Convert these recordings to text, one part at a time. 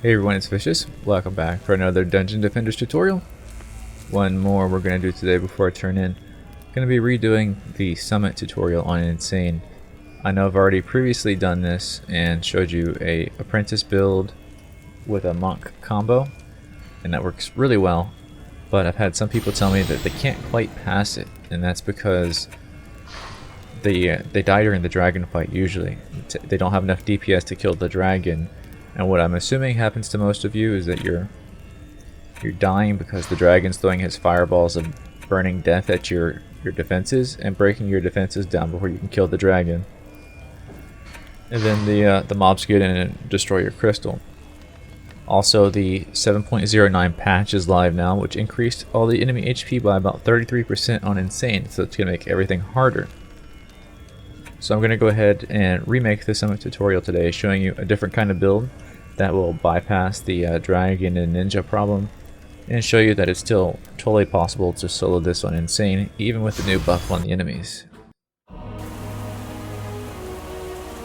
Hey everyone, it's Vicious. Welcome back for another Dungeon Defenders tutorial. One more we're going to do today before I turn in. Going to be redoing the Summit tutorial on Insane. I know I've already previously done this and showed you a apprentice build with a monk combo, and that works really well. But I've had some people tell me that they can't quite pass it, and that's because they die during the dragon fight usually. They don't have enough DPS to kill the dragon. And what I'm assuming happens to most of you is that you're dying because the dragon's throwing his fireballs of burning death at your defenses and breaking your defenses down before you can kill the dragon. And then the mobs get in and destroy your crystal. Also, the 7.09 patch is live now, which increased all the enemy HP by about 33% on Insane, so it's going to make everything harder. So I'm going to go ahead and remake the Summit tutorial today, showing you a different kind of build that will bypass the dragon and ninja problem, and show you that it's still totally possible to solo this on Insane, even with the new buff on the enemies.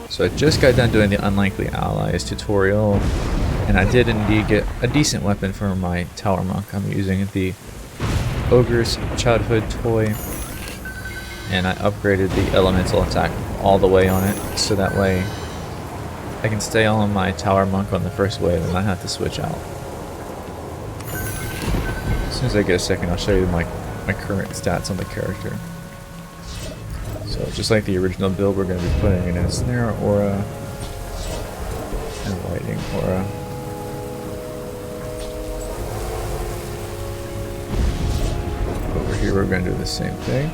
So I just got done doing the Unlikely Allies tutorial, and I did indeed get a decent weapon for my Tower Monk. I'm using the Ogre's Childhood toy, and I upgraded the elemental attack all the way on it, so that way I can stay on my Tower Monk on the first wave and not have to switch out. As soon as I get a second, I'll show you my current stats on the character. So just like the original build, we're going to be putting in a Snare Aura and Lightning Aura. Over here we're going to do the same thing.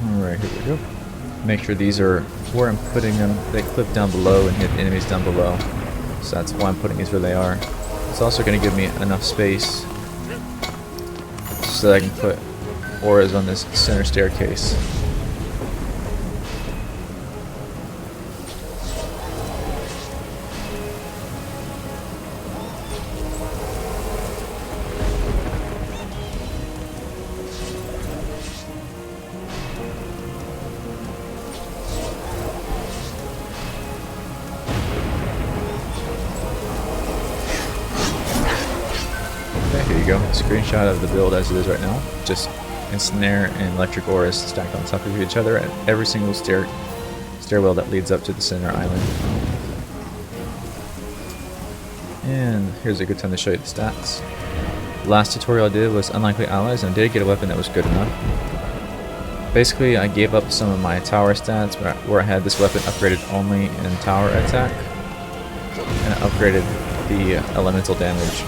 Alright, here we go. Make sure these are where I'm putting them. They clip down below and hit enemies down below. So that's why I'm putting these where they are. It's also going to give me enough space so that I can put auras on this center staircase. Here you go, screenshot of the build as it is right now. Just ensnare and electric auras stacked on top of each other at every single stairwell that leads up to the center island. And here's a good time to show you the stats. The last tutorial I did was Unlikely Allies, and I did get a weapon that was good enough. Basically, I gave up some of my tower stats where I had this weapon upgraded only in tower attack, and I upgraded the elemental damage.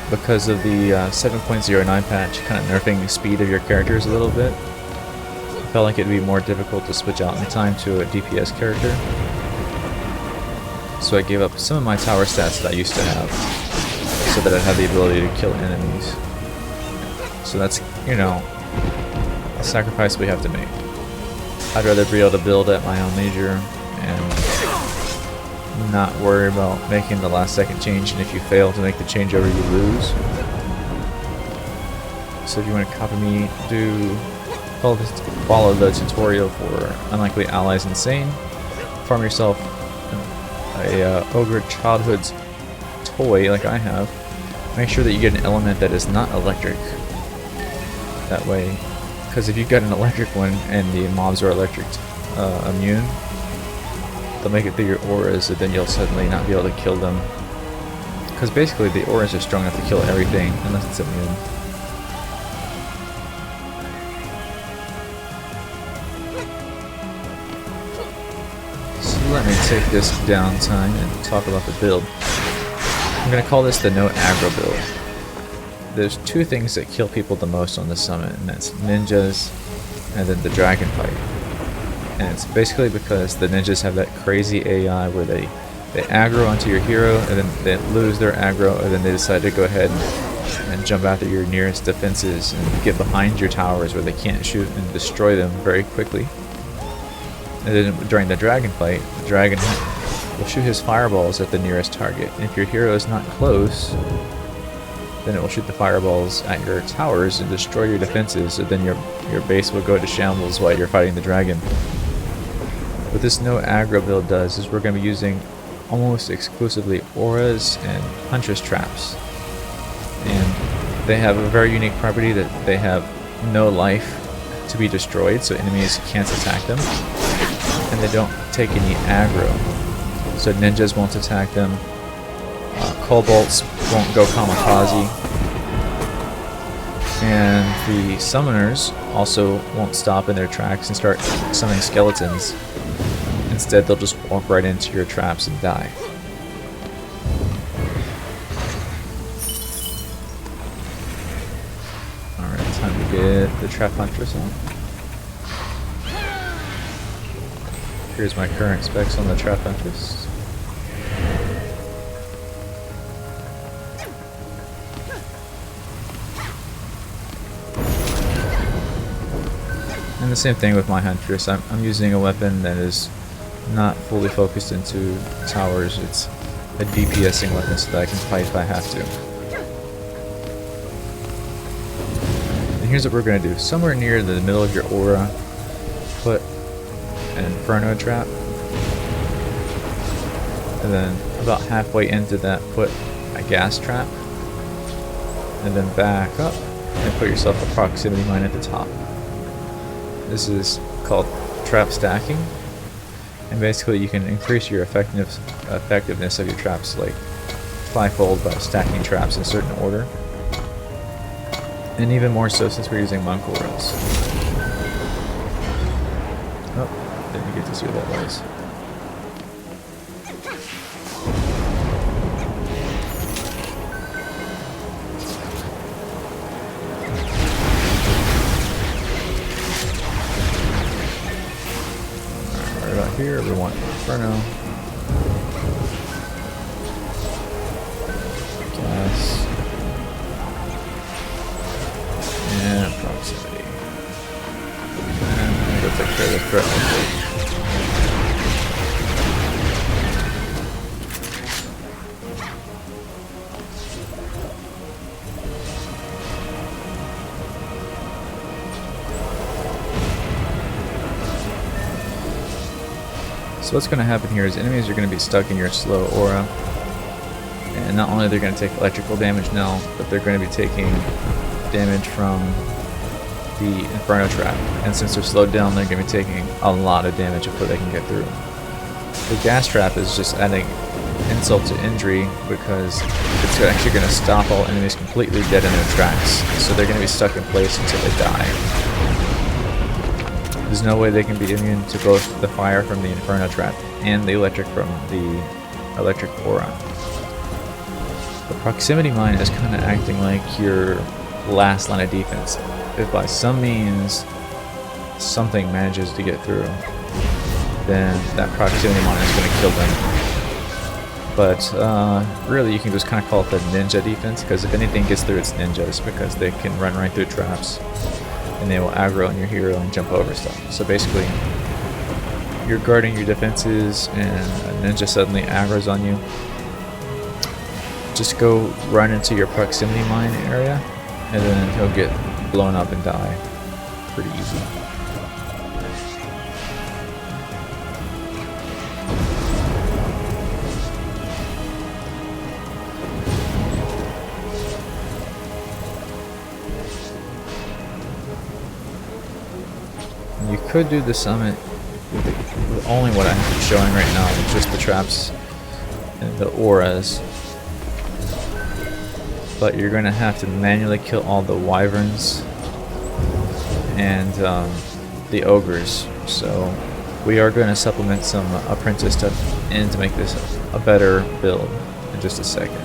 Because of the 7.09 patch kind of nerfing the speed of your characters a little bit, I felt like it'd be more difficult to switch out in time to a DPS character. So I gave up some of my tower stats that I used to have, so that I'd have the ability to kill enemies. So that's, you know, a sacrifice we have to make. I'd rather be able to build at my own leisure and not worry about making the last second change, and if you fail to make the changeover you lose. So if you want to copy me, follow the tutorial for Unlikely Allies Insane. Farm yourself a Ogre Childhood's toy like I have. Make sure that you get an element that is not electric. That way, because if you've got an electric one and the mobs are electric immune, they'll make it through your auras, and then you'll suddenly not be able to kill them. Because basically the auras are strong enough to kill everything unless it's immune. So let me take this downtime and talk about the build. I'm going to call this the no aggro build. There's two things that kill people the most on the summit, and that's ninjas and then the dragon fight. And it's basically because the ninjas have that crazy AI where they aggro onto your hero and then they lose their aggro and then they decide to go ahead and jump after your nearest defenses and get behind your towers where they can't shoot and destroy them very quickly. And then during the dragon fight, the dragon will shoot his fireballs at the nearest target. And if your hero is not close, then it will shoot the fireballs at your towers and destroy your defenses, so then your base will go to shambles while you're fighting the dragon. What this no aggro build does is we're going to be using almost exclusively auras and huntress traps. And they have a very unique property that they have no life to be destroyed, so enemies can't attack them. And they don't take any aggro, so ninjas won't attack them. Kobolds won't go kamikaze, and the summoners also won't stop in their tracks and start summoning skeletons. Instead, they'll just walk right into your traps and die. Alright, time to get the trap huntress on. Here's my current specs on the trap huntress. And the same thing with my huntress. I'm using a weapon that is not fully focused into towers. It's a DPSing weapon so that I can fight if I have to. And here's what we're going to do. Somewhere near the middle of your aura, put an inferno trap. And then about halfway into that, put a gas trap. And then back up and put yourself a proximity mine at the top. This is called trap stacking, and basically you can increase your effectiveness of your traps like 5-fold by stacking traps in a certain order, and even more so since we're using monk auras. Oh, didn't get to see what that was. Here we want inferno, gas, and proximity. And I'm gonna go take care of this threat. So what's going to happen here is enemies are going to be stuck in your slow aura, and not only are they going to take electrical damage now, but they're going to be taking damage from the inferno trap, and since they're slowed down, they're going to be taking a lot of damage before they can get through. The gas trap is just adding insult to injury because it's actually going to stop all enemies completely dead in their tracks, so they're going to be stuck in place until they die. There's no way they can be immune to both the fire from the inferno trap and the electric from the electric aura. The proximity mine is kind of acting like your last line of defense. If by some means something manages to get through, then that proximity mine is going to kill them. But really you can just kind of call it the ninja defense, because if anything gets through, it's ninjas, because they can run right through traps. And they will aggro on your hero and jump over stuff. So basically, you're guarding your defenses and a ninja suddenly aggro's on you. Just go run into your proximity mine area, and then he'll get blown up and die. Pretty easy. You could do the summit with only what I'm showing right now, with just the traps and the auras, but you're going to have to manually kill all the wyverns and the ogres. So we are going to supplement some apprentice stuff in to make this a better build in just a second.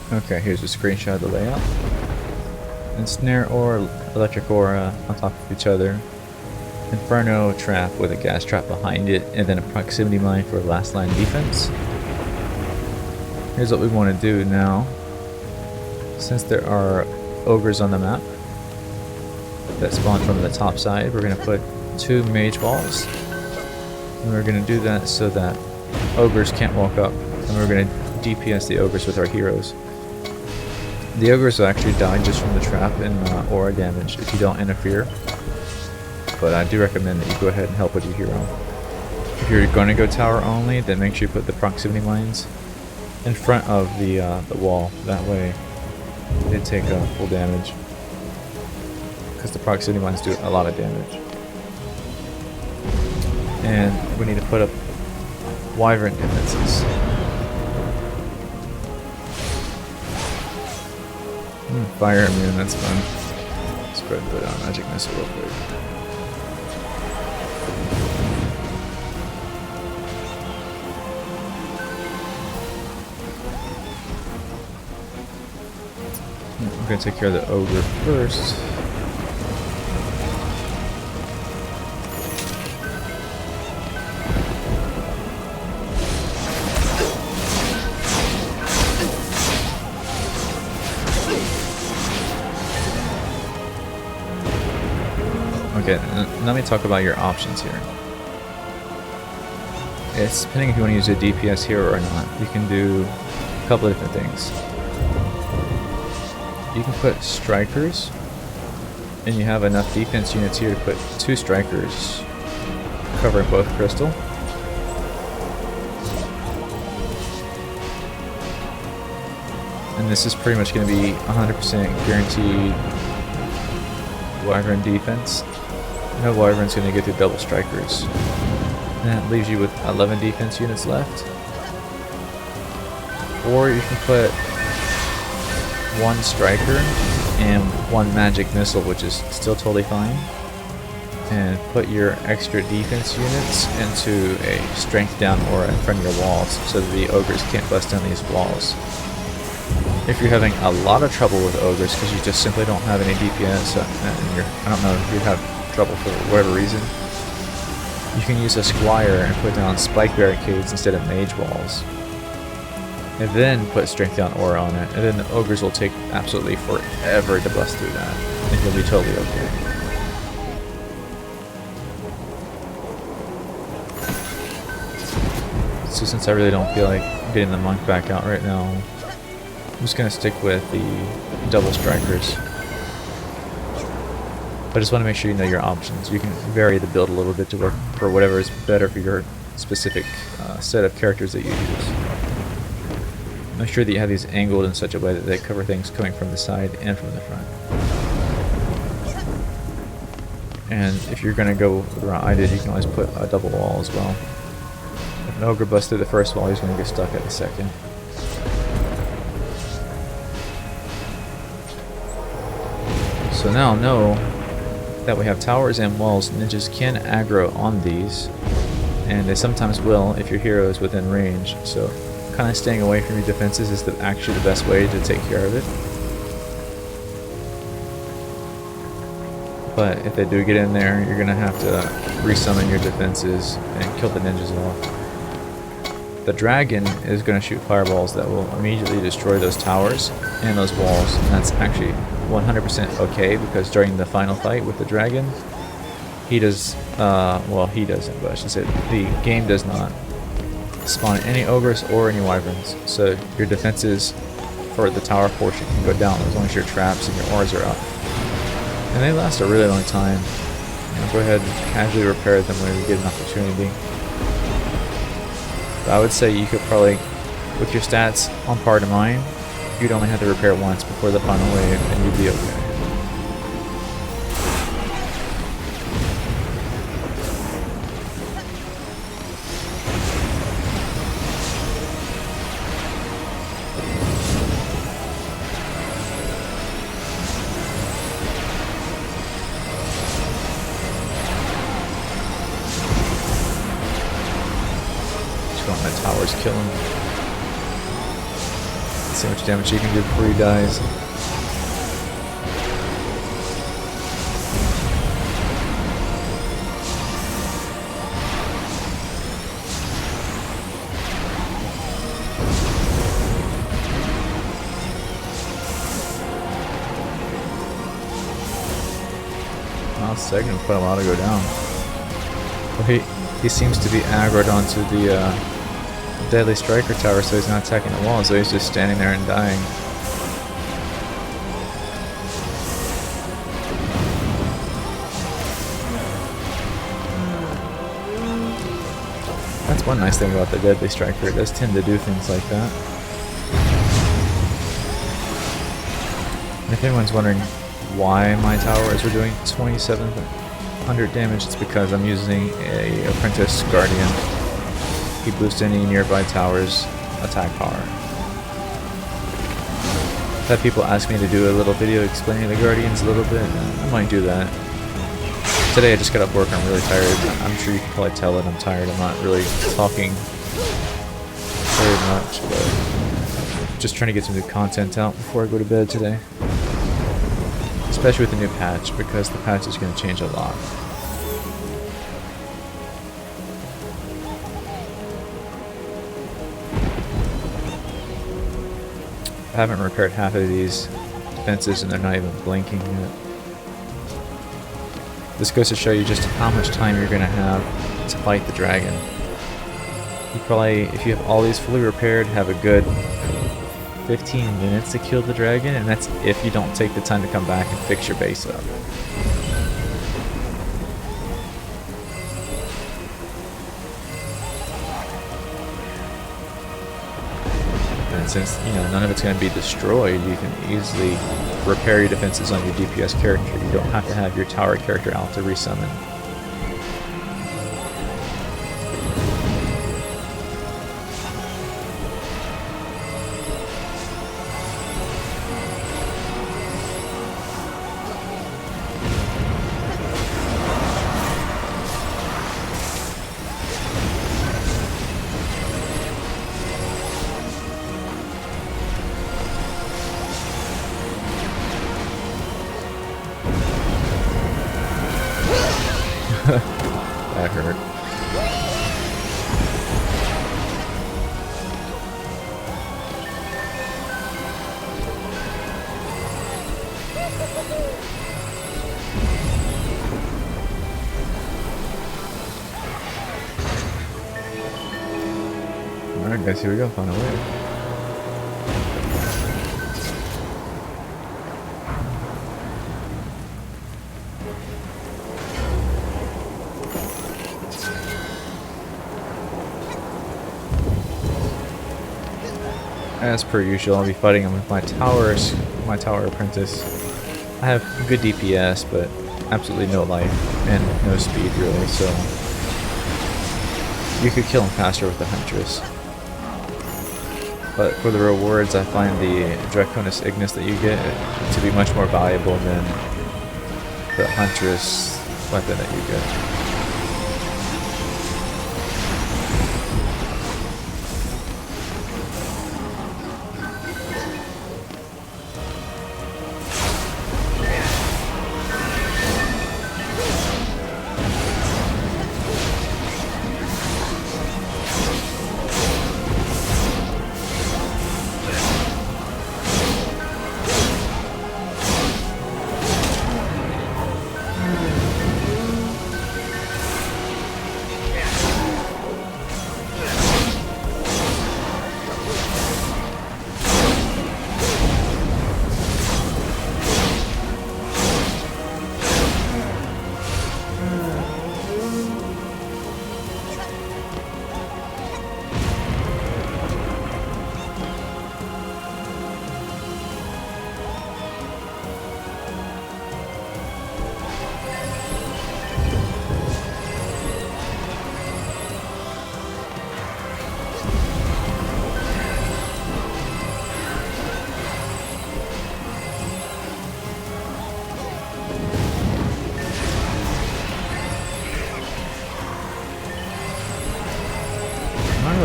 Okay, here's a screenshot of the layout. Ensnare or electric aura on top of each other. Inferno trap with a gas trap behind it, and then a proximity mine for last line defense. Here's what we want to do now. Since there are ogres on the map that spawn from the top side, we're going to put 2 mage walls. And we're going to do that so that ogres can't walk up. And we're going to DPS the ogres with our heroes. The ogres will actually die just from the trap and aura damage if you don't interfere. But I do recommend that you go ahead and help with your hero. If you're going to go tower only, then make sure you put the proximity mines in front of the wall. That way they take full damage. Because the proximity mines do a lot of damage. And we need to put up Wyvern defenses. Fire immune, that's fun. Let's go ahead and put on magic missile real quick. I'm gonna take care of the ogre first. Okay, let me talk about your options here. It's depending if you want to use a DPS hero or not. You can do a couple of different things. You can put strikers, and you have enough defense units here to put 2 strikers covering both crystal. And this is pretty much going to be 100% guaranteed Wyvern defense. No Wyvern's going to get through double strikers. And that leaves you with 11 defense units left. Or you can put 1 striker and 1 magic missile, which is still totally fine. And put your extra defense units into a strength down aura in front of your walls so that the ogres can't bust down these walls. If you're having a lot of trouble with ogres because you just simply don't have any DPS and I don't know if you have trouble for whatever reason, you can use a squire and put down spike barricades instead of mage walls. And then put strength down aura on it, and then the ogres will take absolutely forever to bust through that, and you'll be totally okay. So since I really don't feel like getting the monk back out right now, I'm just going to stick with the double strikers. But I just want to make sure you know your options. You can vary the build a little bit to work for whatever is better for your specific set of characters that you use. Make sure that you have these angled in such a way that they cover things coming from the side and from the front. And if you're going to go the route I did, you can always put a double wall as well. If an ogre busts through the first wall, he's going to get stuck at the second. So now know that we have towers and walls. Ninjas can aggro on these, and they sometimes will if your hero is within range. So kind of staying away from your defenses is actually the best way to take care of it. But if they do get in there, you're going to have to resummon your defenses and kill the ninjas off. The dragon is going to shoot fireballs that will immediately destroy those towers and those walls, and that's actually 100% okay, because during the final fight with the dragon, he does, well, he doesn't, but I should say the game does not spawn any ogres or any wyverns, so your defenses for the tower portion can go down as long as your traps and your ores are up. And they last a really long time. I'll go ahead and casually repair them when we get an opportunity. But I would say you could probably, with your stats on par to mine, you'd only have to repair once before the final wave and you'd be okay. Just want my towers kill him. See how much damage he can do before he dies. Last second, put a lot to go down. Well, he seems to be aggroed onto the deadly striker tower, so he's not attacking the wall, so he's just standing there and dying. That's one nice thing about the deadly striker, it does tend to do things like that. And if anyone's wondering why my towers are doing 2700 damage, it's because I'm using a apprentice guardian. He boosts any nearby tower's attack power. I've had people ask me to do a little video explaining the guardians a little bit. I might do that. Today I just got off work, I'm really tired. I'm sure you can probably tell that I'm tired. I'm not really talking very much, but just trying to get some new content out before I go to bed today. Especially with the new patch, because the patch is going to change a lot. I haven't repaired half of these defenses and they're not even blinking yet. This goes to show you just how much time you're going to have to fight the dragon. You probably, if you have all these fully repaired, have a good 15 minutes to kill the dragon, and that's if you don't take the time to come back and fix your base up. And since, you know, none of it's going to be destroyed, you can easily repair your defenses on your DPS character. You don't have to have your tower character out to resummon. That hurt. Alright guys, here we go, final wave. As per usual, I'll be fighting him with my towers, my tower apprentice. I have good DPS, but absolutely no life and no speed really, so you could kill him faster with the huntress. But for the rewards, I find the Draconis Ignis that you get to be much more valuable than the huntress weapon that you get.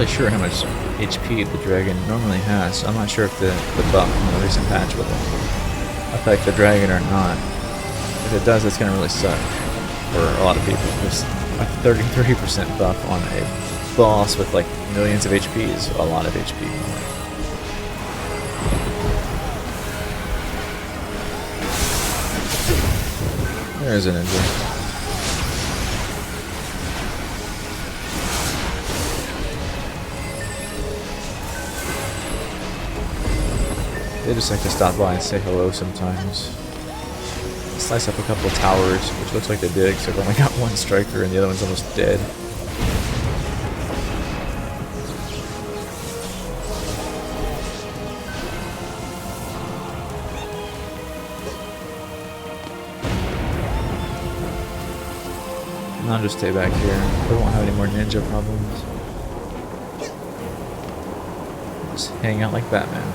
really sure how much HP the dragon normally has, so I'm not sure if the buff from the recent patch will affect the dragon or not. If it does, it's going to really suck for a lot of people. Just a 33% buff on a boss with like millions of HP is a lot of HP. There's an ninja. They just like to stop by and say hello sometimes. Slice up a couple of towers, which looks like they did, except I only got one striker and the other one's almost dead. And I'll just stay back here. We won't have any more ninja problems. Just hang out like Batman.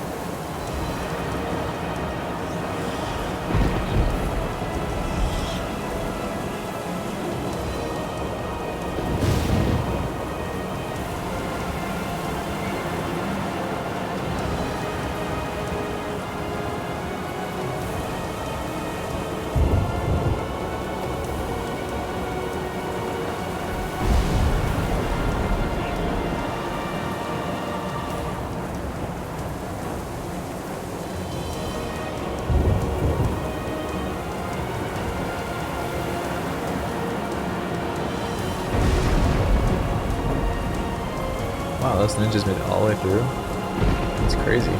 Wow, those ninjas made it all the way through. That's crazy.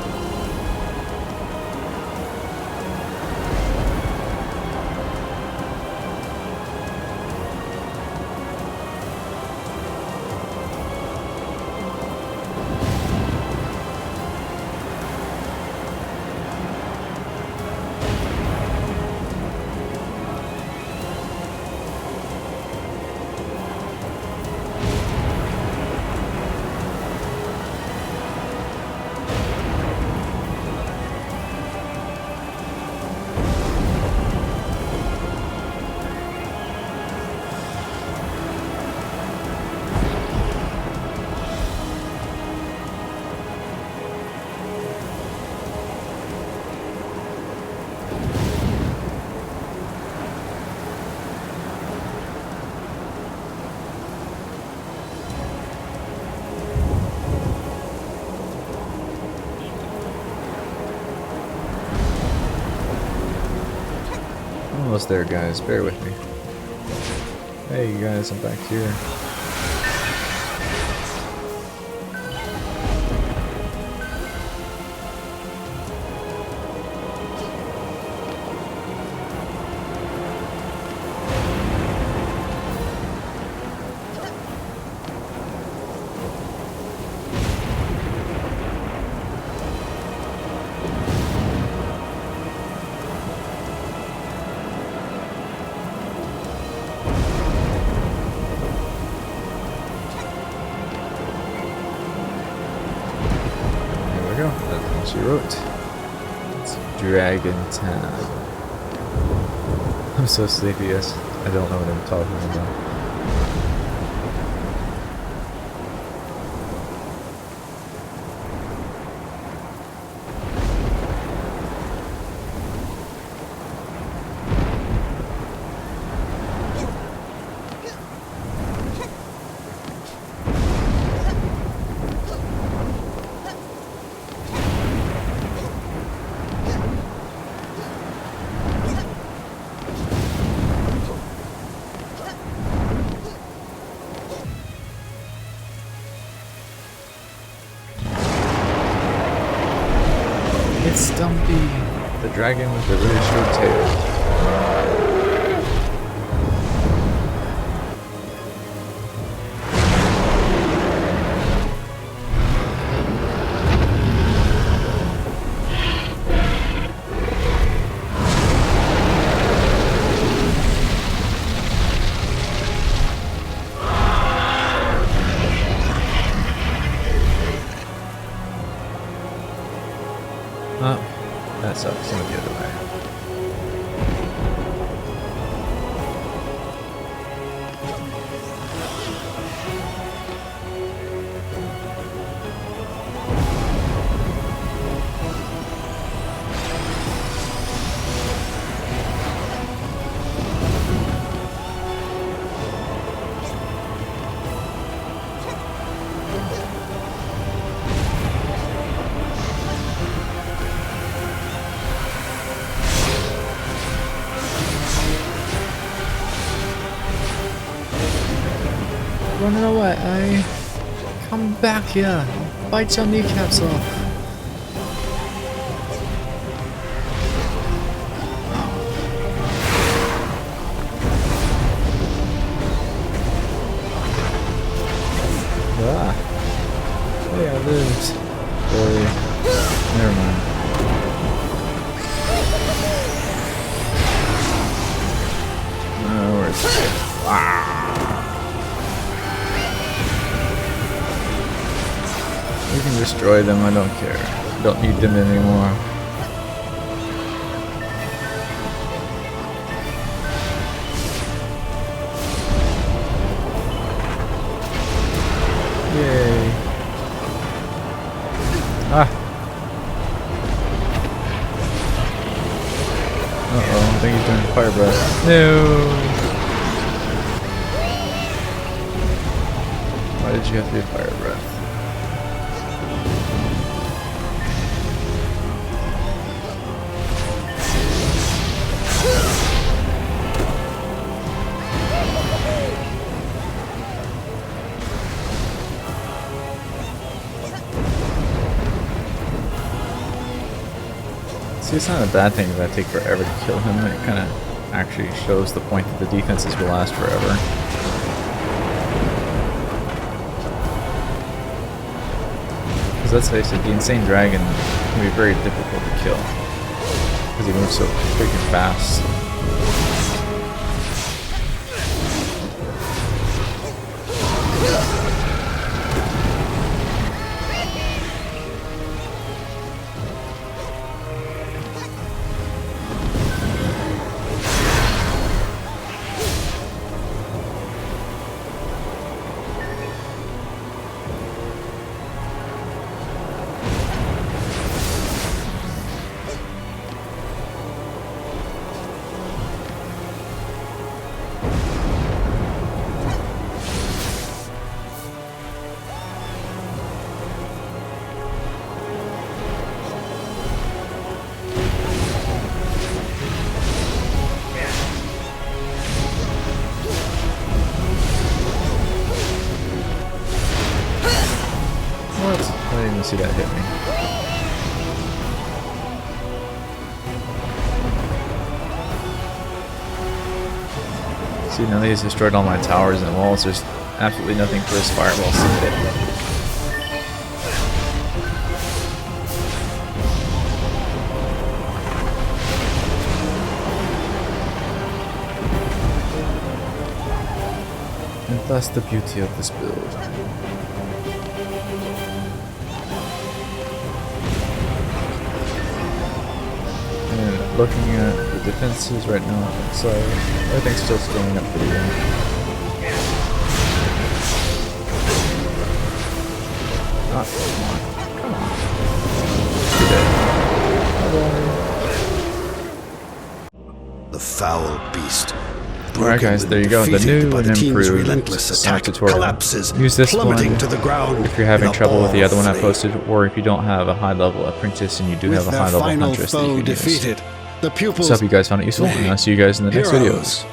Almost there, guys. Bear with me. Hey, you guys, I'm back here. That's what she wrote. It's Dragon Time. I'm so sleepy, yes. I don't know what I'm talking about. It's Stumpy, the dragon with the really short tail. Oh, that sucks. Went the other way. running away. Come back here. Bite your kneecaps off. Ah. Hey, I lived. Boy. Never mind. Where's it? We can destroy them, I don't care. Don't need them anymore. Yay. Ah. Uh-oh, I think he's doing fire breath. No. Why did you have to do fire breath? See, it's not a bad thing that I take forever to kill him. It kind of actually shows the point that the defenses will last forever. Because let's face it, the insane dragon can be very difficult to kill. Because he moves so freaking fast. What? I didn't even see that hit me. See, now that he's destroyed all my towers and walls, there's absolutely nothing for his fireballs to hit. And that's the beauty of this build. And looking at the defenses right now, it looks like everything's still scaling up pretty well. Ah, come on. You're dead. The foul beast. Alright guys, there you go, the new and improved Summit tutorial. Collapses, Use this one to the ground if you're having trouble with the other one I posted, or if you don't have a high level apprentice and you do have a high level huntress that you can use. The pupils So I hope you guys found it useful, and I'll see you guys in the next videos.